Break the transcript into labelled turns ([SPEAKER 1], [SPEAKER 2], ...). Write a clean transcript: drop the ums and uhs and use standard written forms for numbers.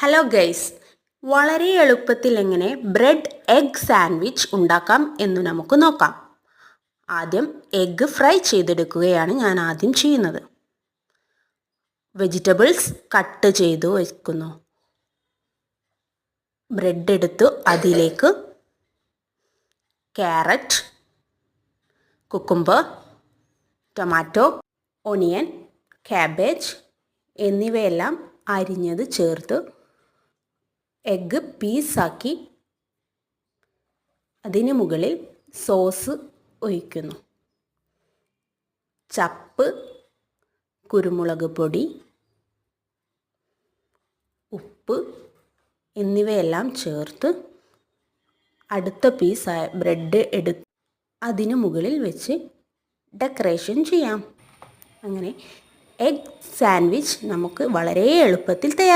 [SPEAKER 1] Hello guys, വളരെ എളുപ്പത്തിൽ എങ്ങനെ ബ്രെഡ് എഗ് സാൻഡ്വിച്ച് ഉണ്ടാക്കാം എന്ന് നമുക്ക് നോക്കാം. ആദ്യം എഗ്ഗ് ഫ്രൈ ചെയ്തെടുക്കുകയാണ് ഞാൻ ആദ്യം ചെയ്യുന്നത്. വെജിറ്റബിൾസ് കട്ട് ചെയ്തു വയ്ക്കുന്നു. ബ്രെഡ് എടുത്തു അതിലേക്ക് carrot, cucumber, tomato, onion, cabbage എന്നിവയെല്ലാം അരിഞ്ഞത് ചേർത്ത് എഗ്ഗ് പീസാക്കി അതിന് മുകളിൽ സോസ് ഒഴിക്കുന്നു. ചപ്പ്, കുരുമുളക് പൊടി, ഉപ്പ് എന്നിവയെല്ലാം ചേർത്ത് അടുത്ത പീസ് ബ്രെഡ് എടുത്ത് അതിന് മുകളിൽ വെച്ച് ഡെക്കറേഷൻ ചെയ്യാം. അങ്ങനെ എഗ് സാൻഡ്വിച്ച് നമുക്ക് വളരെ എളുപ്പത്തിൽ തയ്യാറാക്കാം.